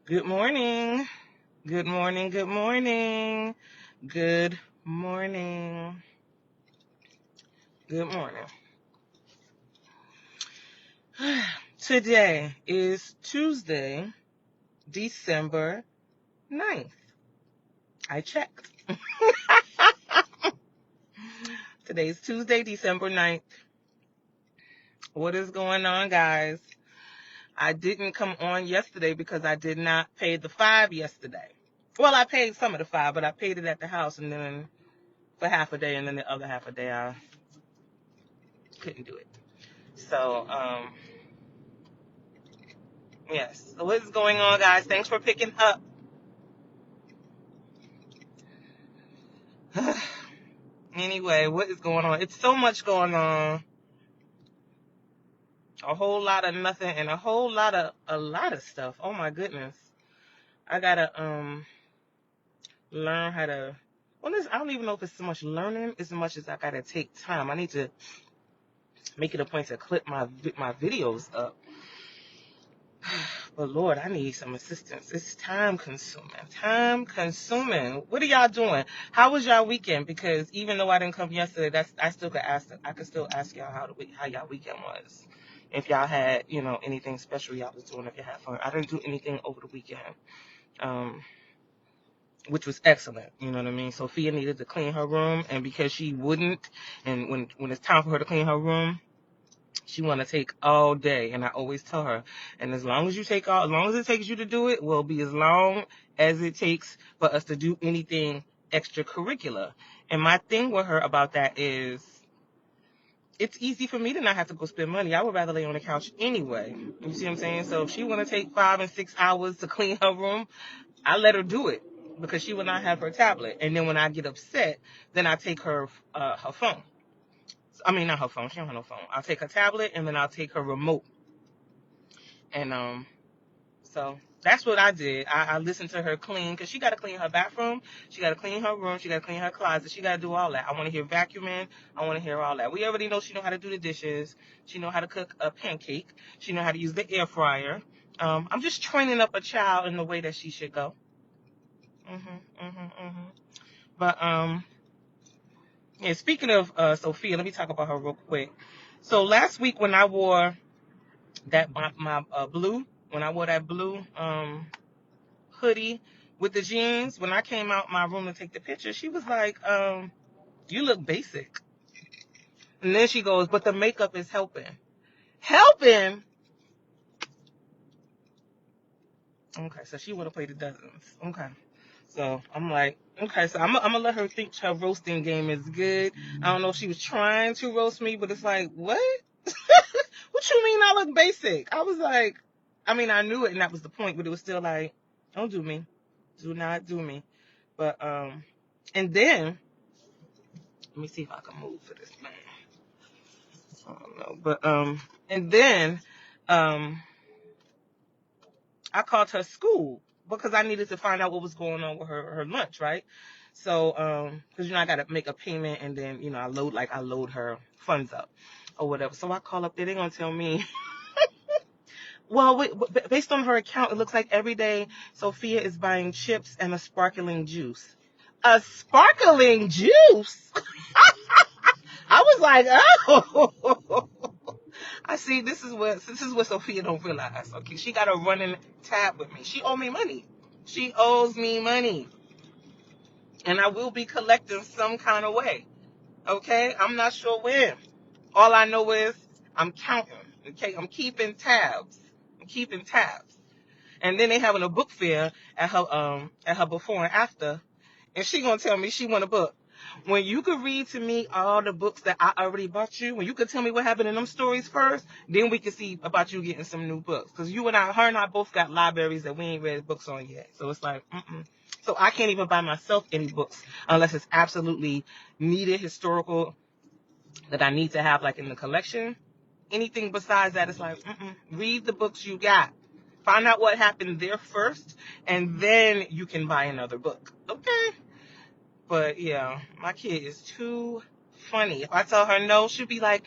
Good morning. Good morning. Good morning. Good morning. Good morning. Today is Tuesday, December 9th. I checked. Today's Tuesday, December 9th. What is going on, guys? I didn't come on yesterday because I did not pay the $5 yesterday. Well, I paid some of the $5, but I paid it at the house and then for half a day, and then the other half a day I couldn't do it. So, yes. So what is going on, guys? Thanks for picking up. Anyway, what is going on? It's so much going on. A whole lot of nothing and a lot of stuff. Oh my goodness. I gotta learn how to. Well, I don't even know if it's so much learning as much as I gotta take time. I need to make it a point to clip my videos up. But Lord, I need some assistance. It's time consuming. Time consuming. What are y'all doing? How was y'all weekend? Because even though I didn't come yesterday, I still could ask. I could still ask y'all how y'all weekend was. If y'all had, anything special y'all was doing, if you had fun. I didn't do anything over the weekend, which was excellent. You know what I mean? Sophia needed to clean her room, and because she wouldn't, and when it's time for her to clean her room, she want to take all day, and I always tell her, and as long as it takes you to do it, will be as long as it takes for us to do anything extracurricular. And my thing with her about that is, it's easy for me to not have to go spend money. I would rather lay on the couch anyway. You see what I'm saying? So if she want to take 5 and 6 hours to clean her room, I let her do it because she will not have her tablet. And then when I get upset, then I take her phone. I mean, not her phone. She don't have no phone. I'll take her tablet, and then I'll take her remote. And so that's what I did. I listened to her clean, because she got to clean her bathroom. She got to clean her room. She got to clean her closet. She got to do all that. I want to hear vacuuming. I want to hear all that. We already know she know how to do the dishes. She know how to cook a pancake. She know how to use the air fryer. I'm just training up a child in the way that she should go. But, yeah, speaking of Sophia, let me talk about her real quick. So last week when I wore that my blue, when I wore that blue hoodie with the jeans, when I came out my room to take the picture, she was like, you look basic. And then she goes, but the makeup is helping. Helping? Okay, so she want to play the dozens. Okay. So I'm like, okay, so I'm going to let her think her roasting game is good. I don't know if she was trying to roast me, but it's like, what? What you mean I look basic? I was like, I mean, I knew it, and that was the point, but it was still like, don't do me. Do not do me. But, and then, let me see if I can move for this man. I don't know. But, and then, I called her school because I needed to find out what was going on with her lunch, right? So, because, I got to make a payment, and then, I load her funds up or whatever. So I call up there, they're going to tell me, well, based on her account, it looks like every day Sophia is buying chips and a sparkling juice. A sparkling juice? I was like, oh. I see. This is what Sophia don't realize. Okay, she got a running tab with me. She owe me money. She owes me money, and I will be collecting some kind of way. Okay, I'm not sure when. All I know is I'm counting. Okay, I'm keeping tabs. And then they having a book fair at her before and after, and she gonna tell me she want a book. When you could read to me all the books that I already bought you, when you could tell me what happened in them stories first, then we can see about you getting some new books. Because her and I both got libraries that we ain't read books on yet. So it's like, So I can't even buy myself any books unless it's absolutely needed, historical, that I need to have like in the collection. Anything besides that, it's like, read the books you got. Find out what happened there first, and then you can buy another book. Okay? But, yeah, my kid is too funny. If I tell her no, she'll be like,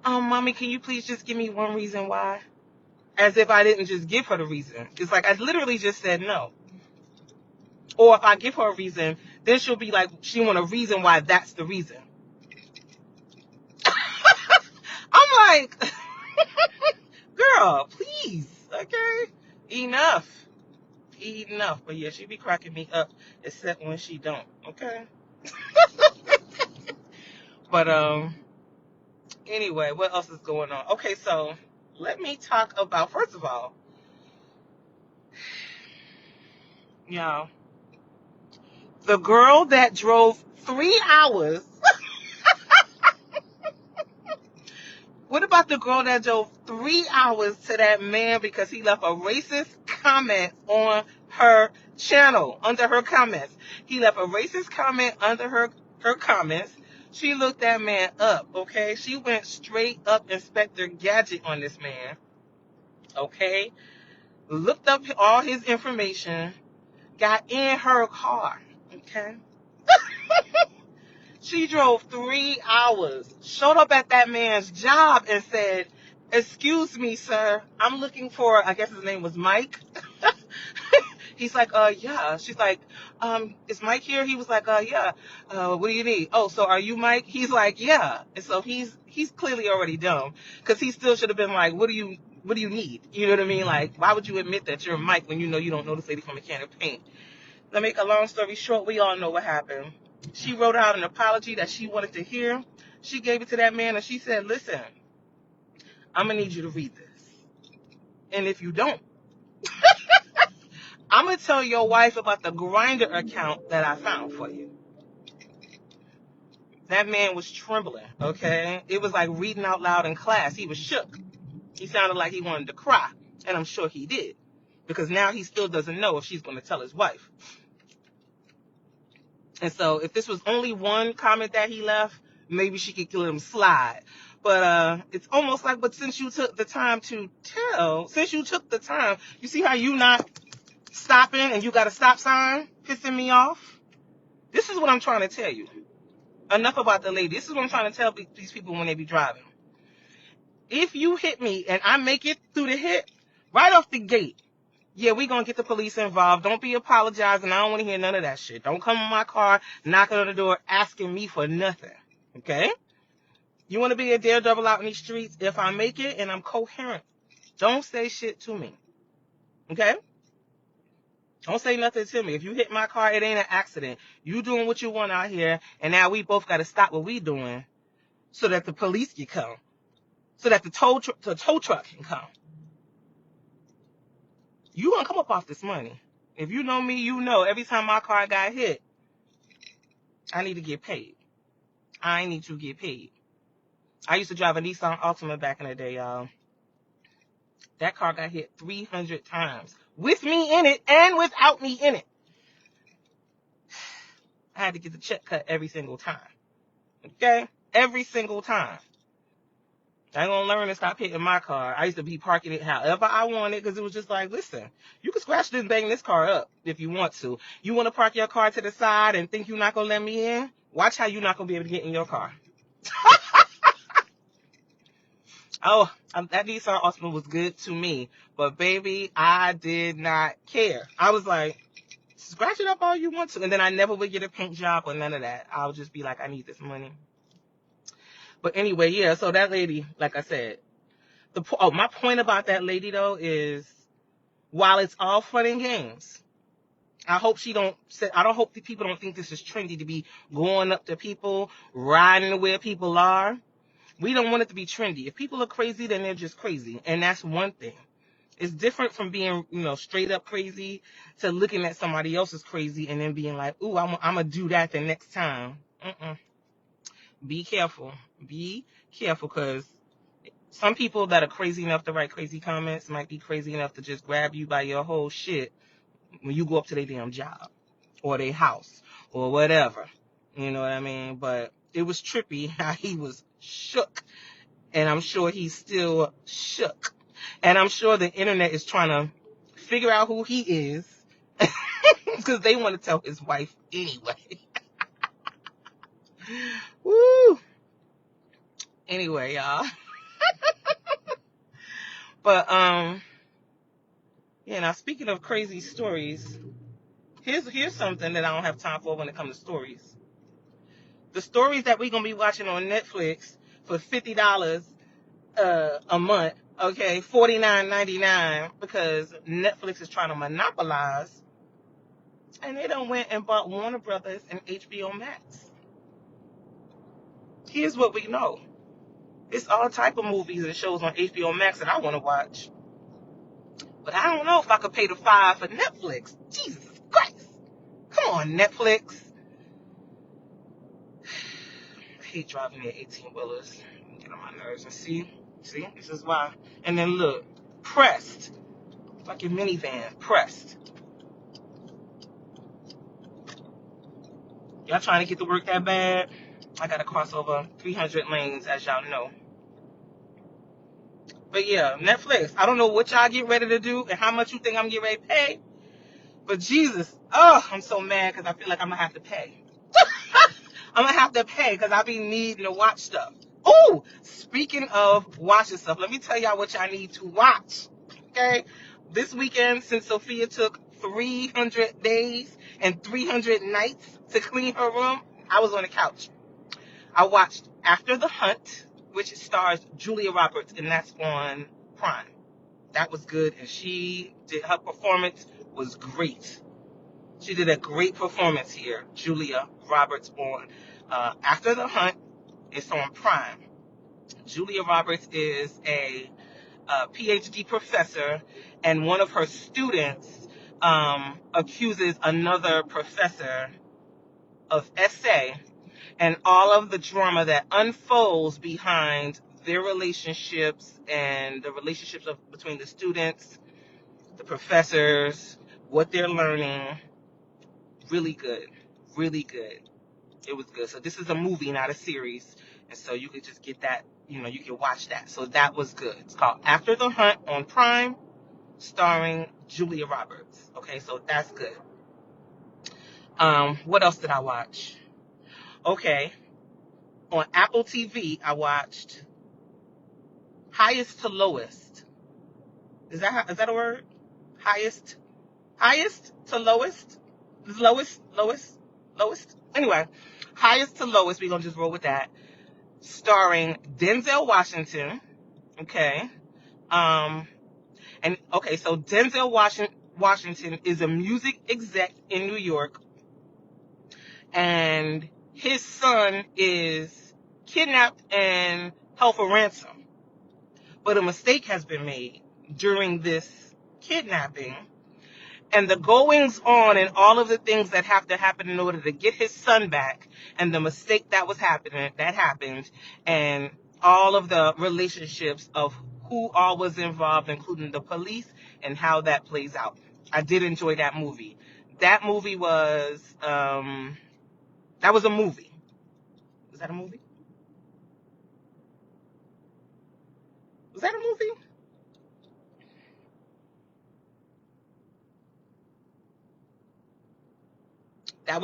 Mommy, can you please just give me one reason why? as if I didn't just give her the reason. It's like I literally just said no. Or if I give her a reason, then she'll be like, she want a reason why that's the reason. I'm like, girl, please, okay? Enough. But yeah, she be cracking me up, except when she don't, okay? But anyway, what else is going on? Okay, so let me talk about, first of all, y'all, the girl that drove 3 hours. What about the girl that drove 3 hours to that man because he left a racist comment on her channel, under her comments? He left a racist comment under her comments. She looked that man up, okay? She went straight up Inspector Gadget on this man, okay? Looked up all his information, got in her car, okay? She drove 3 hours, showed up at that man's job and said, "Excuse me, sir, I'm looking for," I guess his name was Mike. He's like, yeah. She's like, is Mike here? He was like, yeah. What do you need? Oh, so are you Mike? He's like, yeah. And so he's clearly already dumb, because he still should have been like, what do you need? You know what I mean? Like, why would you admit that you're Mike when you know you don't know this lady from a can of paint? To make a long story short, we all know what happened. She wrote out an apology that she wanted to hear. She gave it to that man and she said, listen, I'm going to need you to read this. And if you don't, I'm going to tell your wife about the Grindr account that I found for you. That man was trembling, okay? It was like reading out loud in class. He was shook. He sounded like he wanted to cry. And I'm sure he did. Because now he still doesn't know if she's going to tell his wife. And so if this was only one comment that he left, maybe she could let him slide. But it's almost like, but since you took the time to tell, you see how you not stopping and you got a stop sign pissing me off? This is what I'm trying to tell you. Enough about the lady. This is what I'm trying to tell these people when they be driving. If you hit me and I make it through the hit, right off the gate, yeah, we gonna get the police involved. Don't be apologizing. I don't want to hear none of that shit. Don't come in my car, knocking on the door, asking me for nothing. Okay? You want to be a daredevil out in these streets? If I make it and I'm coherent, don't say shit to me. Okay? Don't say nothing to me. If you hit my car, it ain't an accident. You doing what you want out here, and now we both got to stop what we doing so that the police can come, so that the tow truck can come. You gonna come up off this money. If you know me, you know every time my car got hit, I need to get paid. I need to get paid. I used to drive a Nissan Altima back in the day, y'all. That car got hit 300 times. With me in it and without me in it. I had to get the check cut every single time. Okay? Every single time. I ain't gonna learn to stop hitting my car. I used to be parking it however I wanted, because it was just like, listen, you can scratch this and bang this car up if you want to. You want to park your car to the side and think you're not gonna let me in? Watch how you're not gonna be able to get in your car. Oh, that Nissan Altima was good to me, but baby, I did not care. I was like, scratch it up all you want to, and then I never would get a paint job or none of that. I would just be like, I need this money. But anyway, yeah. So that lady, like I said, my point about that lady though is, while it's all fun and games, I hope the people don't think this is trendy to be going up to people, riding where people are. We don't want it to be trendy. If people are crazy, then they're just crazy. And that's one thing. It's different from being, straight up crazy to looking at somebody else as crazy and then being like, ooh, I'm going to do that the next time. Be careful. Be careful, because some people that are crazy enough to write crazy comments might be crazy enough to just grab you by your whole shit when you go up to their damn job or their house or whatever. You know what I mean? But it was trippy how he was shook. And I'm sure he's still shook. And I'm sure the internet is trying to figure out who he is, because they want to tell his wife anyway. Woo. Anyway, y'all. But yeah. Now speaking of crazy stories, here's something that I don't have time for when it comes to stories. The stories that we're gonna be watching on Netflix for $50 a month, okay, $49.99, because Netflix is trying to monopolize, and they done went and bought Warner Brothers and HBO Max. Here's what we know: it's all type of movies and shows on HBO Max that I want to watch, but I don't know if I could pay the $5 for Netflix. Jesus Christ! Come on, Netflix. I hate driving their 18-wheelers. Get on my nerves. And see, this is why. And then look, pressed, like your minivan, pressed. Y'all trying to get to work that bad? I gotta cross over 300 lanes, as y'all know. But yeah, Netflix. I don't know what y'all get ready to do and how much you think I'm getting ready to pay. But Jesus, I'm so mad because I feel like I'm gonna have to pay. I'm gonna have to pay because I be needing to watch stuff. Oh, speaking of watching stuff, let me tell y'all what y'all need to watch. Okay, this weekend, since Sophia took 300 days and 300 nights to clean her room, I was on the couch. I watched After the Hunt, which stars Julia Roberts, and that's on Prime. That was good, and her performance was great. She did a great performance here, Julia Roberts, on After the Hunt. It's on Prime. Julia Roberts is a PhD professor, and one of her students accuses another professor of essay, and all of the drama that unfolds behind their relationships and the relationships between the students, the professors, what they're learning. Really good. Really good. It was good. So this is a movie, not a series. And so you could just get that, you can watch that. So that was good. It's called After the Hunt on Prime, starring Julia Roberts. Okay, so that's good. What else did I watch? Okay. On Apple TV, I watched Highest to Lowest. Is that a word? Highest to lowest? Lowest? Anyway, Highest to Lowest, we're going to just roll with that. Starring Denzel Washington. Okay. So Denzel Washington is a music exec in New York, and his son is kidnapped and held for ransom. But a mistake has been made during this kidnapping, and the goings on and all of the things that have to happen in order to get his son back, and the mistake that happened, and all of the relationships of who all was involved, including the police, and how that plays out. I did enjoy that movie. That movie was, that was a movie. Was that a movie? Was that a movie? That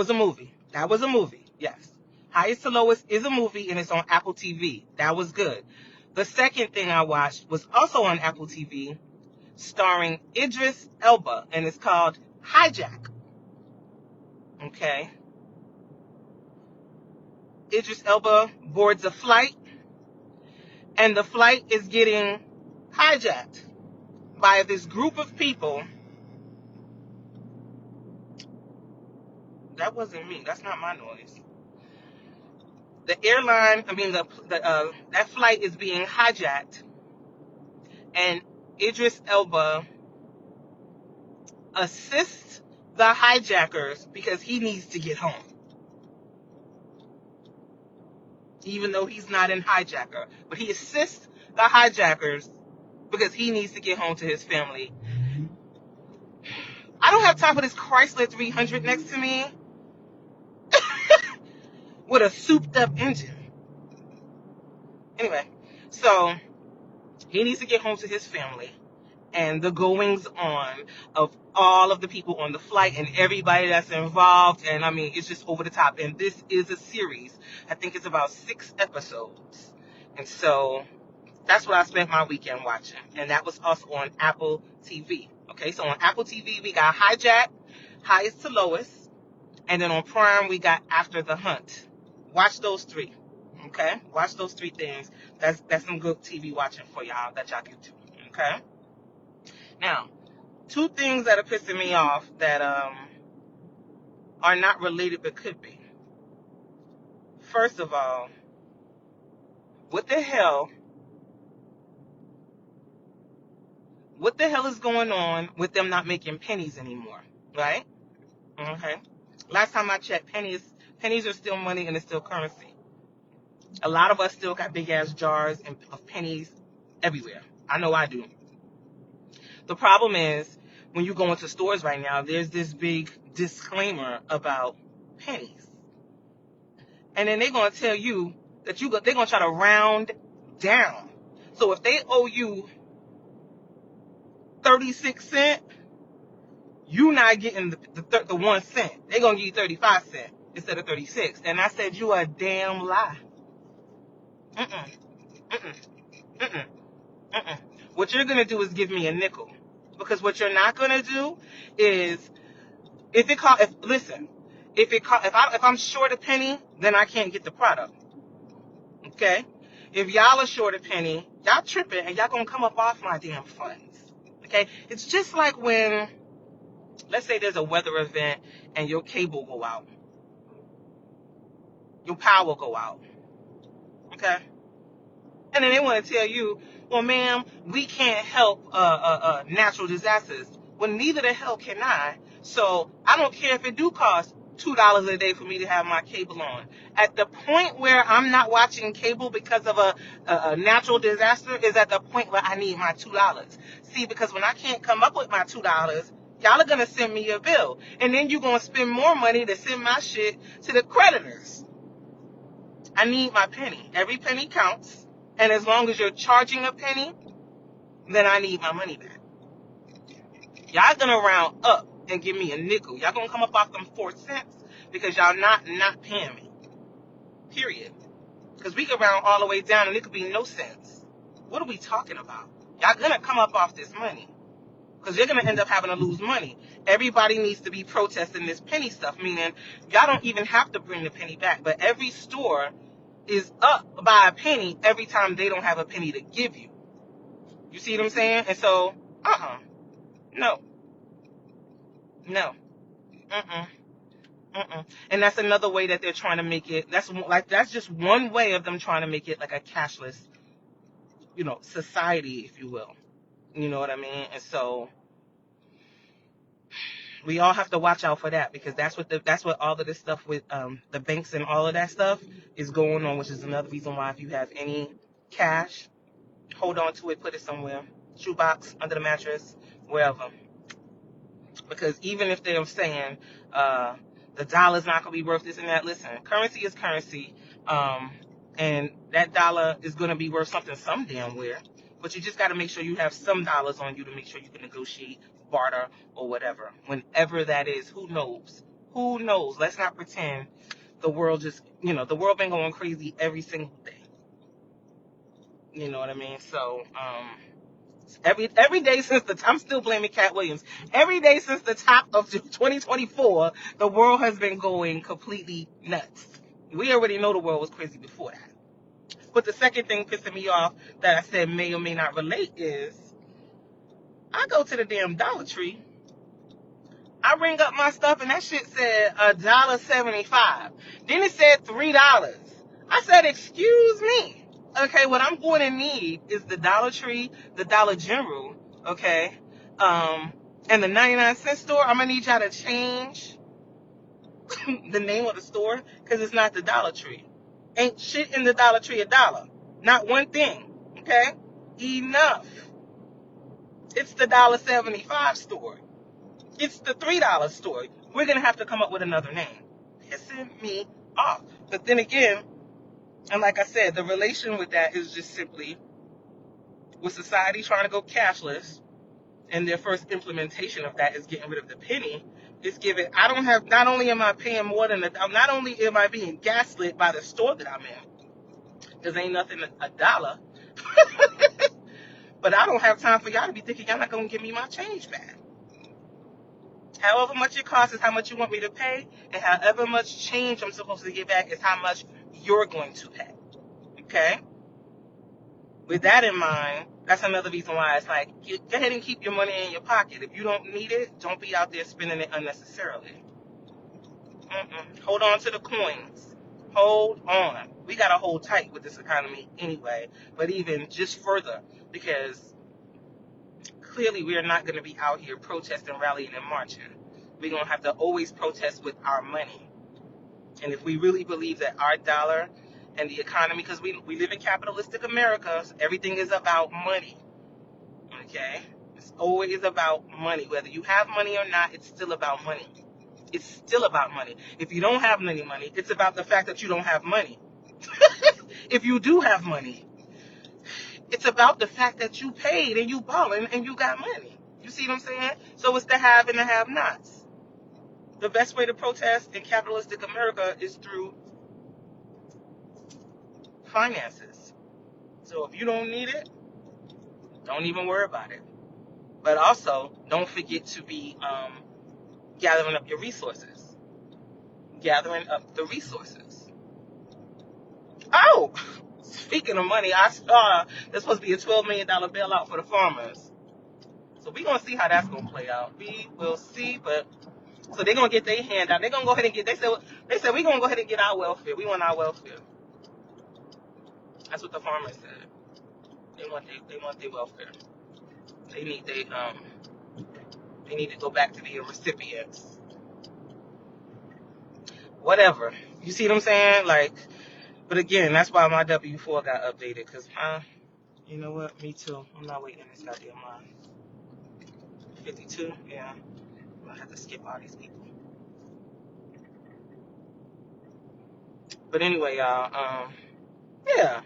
was a movie. Yes. Highest to Lowest is a movie, and it's on Apple TV. That was good. The second thing I watched was also on Apple TV, starring Idris Elba, and it's called Hijack. Okay. Idris Elba boards a flight, and the flight is getting hijacked by this group of people. That wasn't me. That's not my noise. The airline, that flight is being hijacked, and Idris Elba assists the hijackers because he needs to get home. Even though he's not in hijacker, but he assists the hijackers because he needs to get home to his family. I don't have time for this Chrysler 300 next to me with a souped up engine. Anyway, so he needs to get home to his family, and the goings on of all of the people on the flight and everybody that's involved. And it's just over the top. And this is a series. I think it's about 6 episodes. And so That's what I spent my weekend watching. And that was also on Apple TV. Okay, so on Apple TV, we got Hijack, Highest to Lowest. And then on Prime, we got After the Hunt. Watch those three. Okay? Watch those three things. That's some good TV watching for y'all that y'all can do. Okay? Now, two things that are pissing me off that are not related but could be. First of all, what the hell is going on with them not making pennies anymore? Right? Okay. Last time I checked, pennies are still money and it's still currency. A lot of us still got big ass jars of pennies everywhere. I know I do. The problem is when you go into stores right now, there's this big disclaimer about pennies. And then they're going to tell you that they're going to try to round down. So if they owe you 36 cents, you not getting the 1 cent. They're going to give you 35 cents instead of 36. And I said, you a damn lie. Mm-mm. Mm-mm. Mm-mm. Mm-mm. What you're going to do is give me a nickel. Because what you're not going to do is, if I'm short a penny, then I can't get the product. Okay? If y'all are short a penny, y'all tripping and y'all going to come up off my damn funds. Okay? It's just like when, let's say there's a weather event and your cable go out. Your power go out. Okay? And then they want to tell you, well, ma'am, we can't help natural disasters. Well, neither the hell can I. So I don't care if it do cost $2 a day for me to have my cable on. At the point where I'm not watching cable because of a natural disaster is at the point where I need my $2. See, because when I can't come up with my $2, y'all are going to send me a bill. And then you're going to spend more money to send my shit to the creditors. I need my penny. Every penny counts. And as long as you're charging a penny, then I need my money back. Y'all gonna round up and give me a nickel. Y'all gonna come up off them 4 cents because y'all not paying me. Period. Because we could round all the way down and it could be no cents. What are we talking about? Y'all gonna come up off this money. Because you're gonna end up having to lose money. Everybody needs to be protesting this penny stuff, meaning y'all don't even have to bring the penny back. But every store is up by a penny every time they don't have a penny to give you. You see what I'm saying? And so, no. And that's another way that they're trying to make it. That's just one way of them trying to make it like a cashless, society, if you will. You know what I mean? And so we all have to watch out for that because that's what all of this stuff with the banks and all of that stuff is going on, which is another reason why if you have any cash, hold on to it, put it somewhere, shoebox, under the mattress, wherever. Because even if they're saying the dollar's not going to be worth this and that, listen, currency is currency, and that dollar is going to be worth something some damn where. But you just got to make sure you have some dollars on you to make sure you can negotiate, barter, or whatever. Whenever that is, who knows? Who knows? Let's not pretend the world the world been going crazy every single day. You know what I mean? So, every day since I'm still blaming Cat Williams. Every day since the top of 2024, the world has been going completely nuts. We already know the world was crazy before that. But the second thing pissing me off that I said may or may not relate is I go to the damn Dollar Tree. I ring up my stuff and that shit said $1.75. Then it said $3. I said, excuse me. Okay, what I'm going to need is the Dollar Tree, the Dollar General, okay, and the 99-cent store. I'm going to need y'all to change the name of the store because it's not the Dollar Tree. Ain't shit in the Dollar Tree $1. Not one thing, okay? Enough. It's the $1.75 store. It's the $3 store. We're going to have to come up with another name. Pissing me off. But then again, and like I said, the relation with that is just simply with society trying to go cashless, and their first implementation of that is getting rid of the penny. It's giving, not only am I paying more than, not only am I being gaslit by the store that I'm in, because ain't nothing $1, But I don't have time for y'all to be thinking y'all not going to give me my change back. However much it costs is how much you want me to pay, and however much change I'm supposed to get back is how much you're going to pay. Okay? With that in mind, that's another reason why it's like, go ahead and keep your money in your pocket. If you don't need it, don't be out there spending it unnecessarily. Hold on to the coins. Hold on. We got to hold tight with this economy anyway, but even just further, because clearly we are not going to be out here protesting, rallying, and marching. We're going to have to always protest with our money. And if we really believe that our dollar and the economy, because we live in capitalistic America, so everything is about money. Okay? It's always about money. Whether you have money or not, it's still about money. It's still about money. If you don't have any money, it's about the fact that you don't have money. If you do have money, it's about the fact that you paid and you balling and you got money. You see what I'm saying? So it's the have and the have-nots. The best way to protest in capitalistic America is through finances. So if you don't need it, don't even worry about it. But also, don't forget to be gathering up your resources. Gathering up the resources. Oh! Speaking of money, I saw there's supposed to be a $12 million bailout for the farmers. So we're going to see how that's going to play out. We will see, but so they're going to get their hand out. They're going to go ahead and get, they said we're going to go ahead and get our welfare. We want our welfare. That's what the farmers said. They want their welfare. They need to go back to being recipients. Whatever. You see what I'm saying? Like, but again, that's why my W-4 got updated, because, you know what? Me too. I'm not waiting this goddamn line. 52? Yeah. I'm going to have to skip all these people. But anyway, y'all, yeah.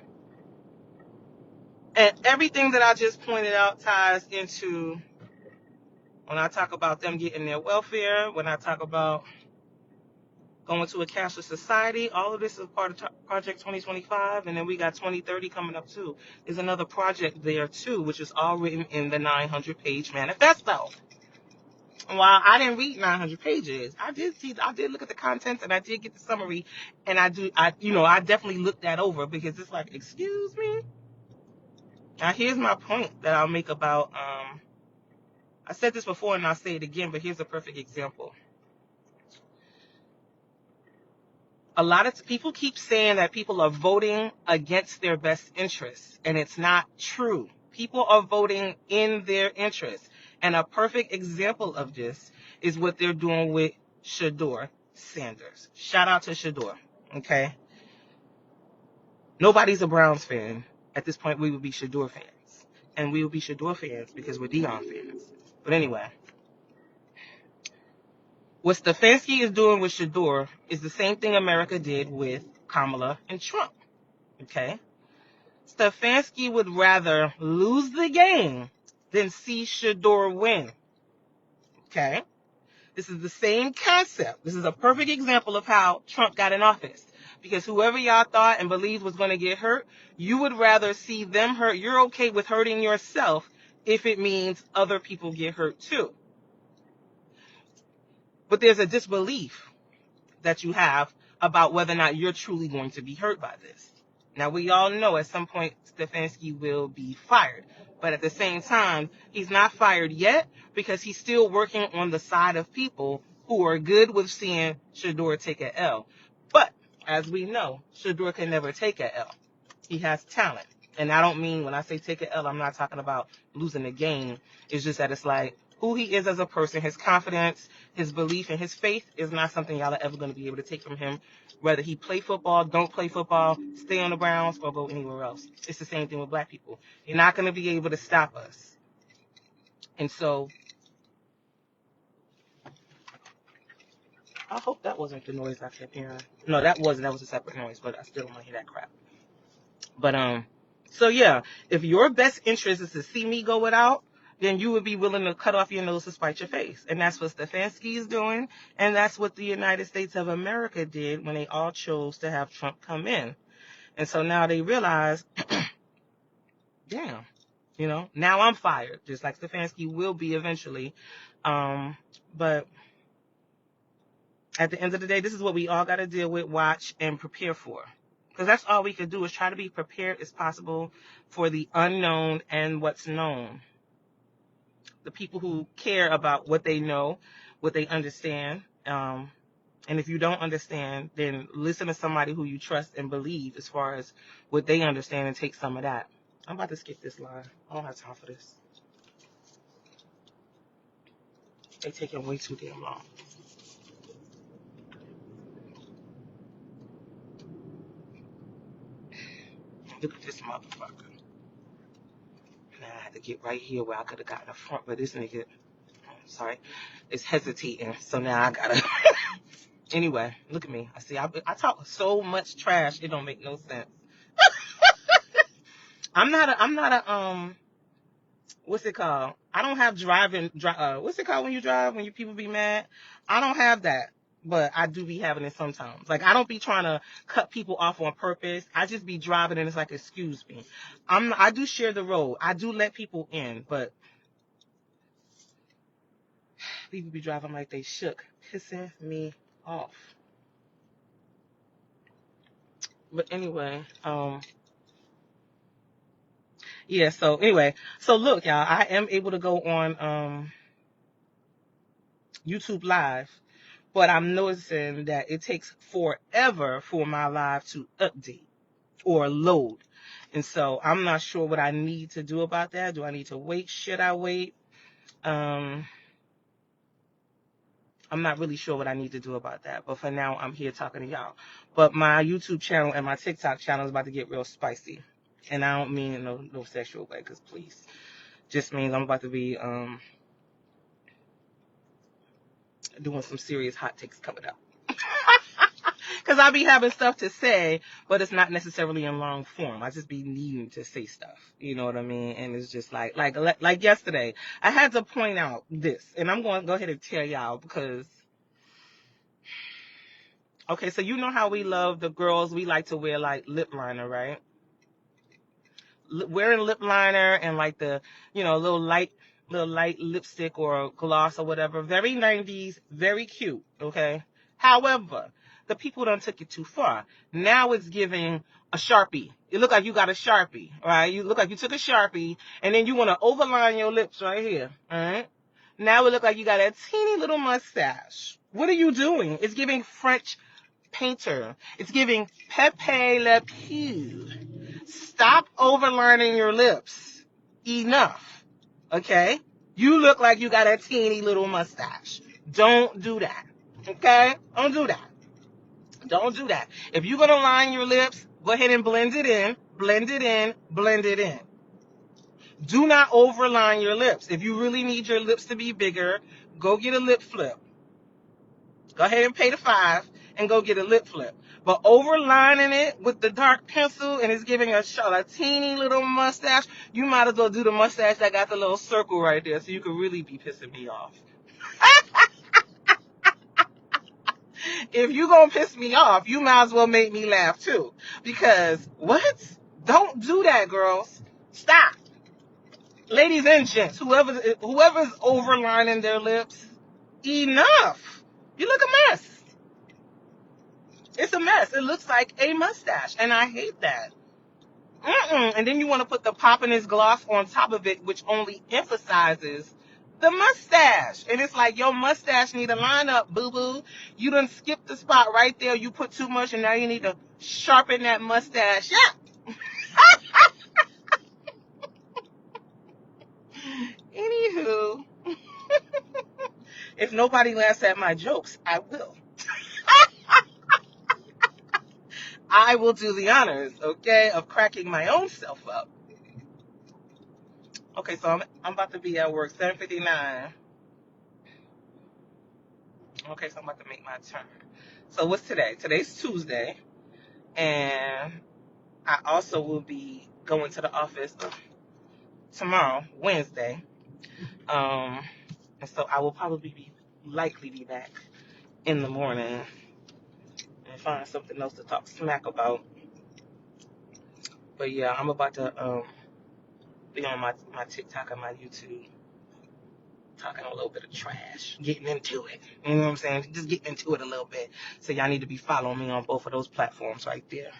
And everything that I just pointed out ties into when I talk about them getting their welfare, when I talk about going to a cashless society. All of this is part of Project 2025, and then we got 2030 coming up too. There's another project there too, which is all written in the 900-page manifesto. And while I didn't read 900 pages, I did look at the contents, and I did get the summary, and I definitely looked that over, because it's like, excuse me. Now here's my point that I'll make about I said this before and I'll say it again, but here's a perfect example. A lot of people keep saying that people are voting against their best interests, and it's not true. People are voting in their interests. And a perfect example of this is what they're doing with Shedeur Sanders. Shout out to Shedeur, okay? Nobody's a Browns fan. At this point, we would be Shedeur fans. And we would be Shedeur fans because we're Dion fans. But anyway, what Stefanski is doing with Shedeur is the same thing America did with Kamala and Trump. Okay? Stefanski would rather lose the game than see Shedeur win. Okay? This is the same concept. This is a perfect example of how Trump got in office. Because whoever y'all thought and believed was going to get hurt, you would rather see them hurt. You're okay with hurting yourself if it means other people get hurt too. But there's a disbelief that you have about whether or not you're truly going to be hurt by this. Now, we all know at some point Stefanski will be fired. But at the same time, he's not fired yet because he's still working on the side of people who are good with seeing Shedeur take an L. But, as we know, Shedeur can never take an L. He has talent. And I don't mean, when I say take an L, I'm not talking about losing the game. It's just that it's like, who he is as a person, his confidence, his belief, and his faith is not something y'all are ever going to be able to take from him. Whether he play football, don't play football, stay on the Browns, or go anywhere else. It's the same thing with black people. You're not going to be able to stop us. And so, I hope that wasn't the noise I kept hearing. No, that wasn't. That was a separate noise, but I still don't want to hear that crap. But, so yeah, if your best interest is to see me go without, then you would be willing to cut off your nose to spite your face. And that's what Stefanski is doing. And that's what the United States of America did when they all chose to have Trump come in. And so now they realize damn, now I'm fired, just like Stefanski will be eventually. But at the end of the day, this is what we all got to deal with, watch, and prepare for. Because that's all we can do is try to be prepared as possible for the unknown and what's known. The people who care about what they know, what they understand. And if you don't understand, then listen to somebody who you trust and believe as far as what they understand and take some of that. I'm about to skip this line. I don't have time for this. They're taking way too damn long. Look at this motherfucker. Now I had to get right here where I could have gotten the front, but this nigga, sorry, is hesitating. So now I gotta. Anyway, look at me. I talk so much trash, it don't make no sense. I'm not a what's it called? I don't have what's it called when you drive, when you people be mad? I don't have that. But I do be having it sometimes. Like, I don't be trying to cut people off on purpose. I just be driving and it's like, excuse me. I do share the road. I do let people in, but people be driving like they shook, pissing me off. But anyway, yeah, so anyway, so look, y'all, I am able to go on YouTube Live, but I'm noticing that it takes forever for my live to update or load. And so I'm not sure what I need to do about that. Do I need to wait? Should I wait? I'm not really sure what I need to do about that. But for now, I'm here talking to y'all. But my YouTube channel and my TikTok channel is about to get real spicy. And I don't mean in no sexual way, because please. Just means I'm about to be doing some serious hot takes coming up. Because I be having stuff to say, but it's not necessarily in long form. I just be needing to say stuff. You know what I mean? And it's just like yesterday, I had to point out this. And I'm going to go ahead and tell y'all because, okay, so you know how we love the girls, we like to wear like lip liner, right? Wearing lip liner and like the, little light lipstick or gloss or whatever. Very 90s, very cute, okay? However, the people done took it too far. Now it's giving a Sharpie. It look like you got a Sharpie, right? You look like you took a Sharpie and then you want to overline your lips right here, all right? Now it look like you got a teeny little mustache. What are you doing? It's giving French painter. It's giving Pepe Le Pew. Stop overlining your lips. Enough. Okay? You look like you got a teeny little mustache. Don't do that. Okay? Don't do that. Don't do that. If you're going to line your lips, go ahead and blend it in. Blend it in. Blend it in. Do not overline your lips. If you really need your lips to be bigger, go get a lip flip. Go ahead and pay the $5 and go get a lip flip. But overlining it with the dark pencil and it's giving a teeny little mustache, you might as well do the mustache that got the little circle right there so you could really be pissing me off. If you gonna piss me off, you might as well make me laugh too. Because, what? Don't do that, girls. Stop. Ladies and gents, whoever's overlining their lips, enough. You look a mess. It's a mess. It looks like a mustache, and I hate that. And then you want to put the poppiness gloss on top of it, which only emphasizes the mustache. And it's like, your mustache need to line up, boo-boo. You done skipped the spot right there. You put too much, and now you need to sharpen that mustache. Yeah. Anywho, if nobody laughs at my jokes, I will. I will do the honors, okay, of cracking my own self up. Okay, so I'm about to be at work, 7:59. Okay, so I'm about to make my turn. So what's today? Today's Tuesday, and I also will be going to the office tomorrow, Wednesday. And so I will probably likely be back in the morning and find something else to talk smack about. But yeah, I'm about to be on my TikTok and my YouTube talking a little bit of trash, getting into it. You know what I'm saying? Just getting into it a little bit. So y'all need to be following me on both of those platforms right there.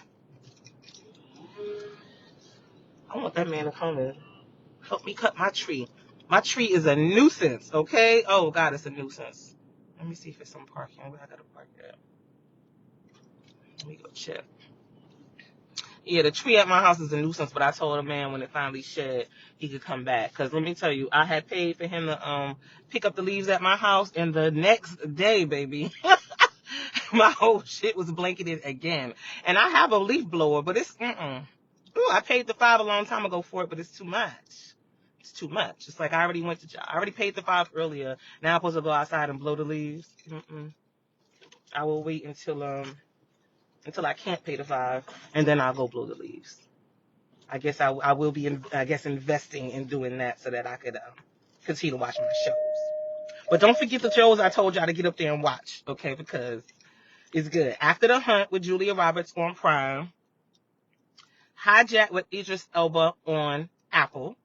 I want that man to come and help me cut my tree. My tree is a nuisance, okay? Oh, God, it's a nuisance. Let me see if it's some parking. Where I gotta park at? Let me go check. Yeah, the tree at my house is a nuisance, but I told a man when it finally shed, he could come back. Because let me tell you, I had paid for him to pick up the leaves at my house, and the next day, baby, my whole shit was blanketed again. And I have a leaf blower, but it's, Ooh, I paid the $5 a long time ago for it, but it's too much. It's too much. It's like I already paid the $5 earlier. Now I'm supposed to go outside and blow the leaves. I will wait until I can't pay the $5, and then I'll go blow the leaves. I guess I will be investing in doing that so that I could continue to watch my shows. But don't forget the shows I told y'all to get up there and watch, okay? Because it's good. After the Hunt with Julia Roberts on Prime, Hijack with Idris Elba on Apple,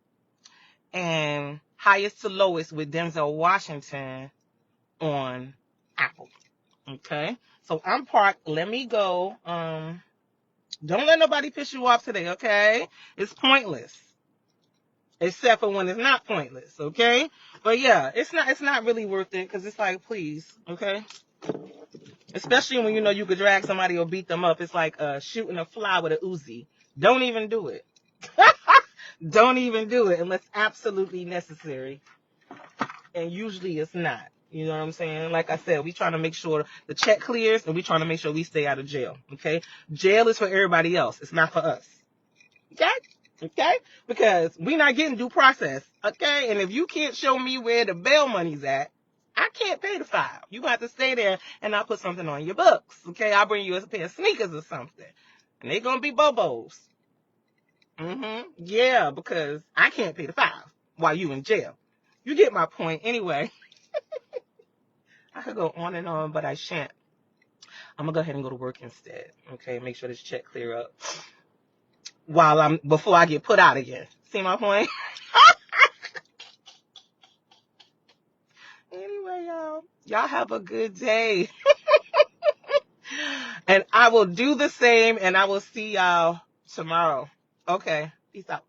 and Highest to Lowest with Denzel Washington on Apple. Okay? So I'm parked. Let me go. Don't let nobody piss you off today, okay? It's pointless. Except for when it's not pointless, okay? But yeah, it's not really worth it, because it's like, please, okay? Especially when you know you could drag somebody or beat them up. It's like shooting a fly with a Uzi. Don't even do it. Don't even do it unless absolutely necessary. And usually it's not. You know what I'm saying? Like I said, we trying to make sure the check clears, and we trying to make sure we stay out of jail. Okay? Jail is for everybody else. It's not for us. Okay? Okay? Because we not getting due process. Okay? And if you can't show me where the bail money's at, I can't pay the $5. You got to stay there, and I'll put something on your books. Okay? I'll bring you a pair of sneakers or something. And they're going to be Bobos. Yeah, because I can't pay the $5 while you in jail. You get my point. Anyway, I could go on and on, but I shan't. I'm going to go ahead and go to work instead. Okay? Make sure this check clear up before I get put out again. See my point? Anyway, y'all have a good day. And I will do the same, and I will see y'all tomorrow. Okay. Peace out.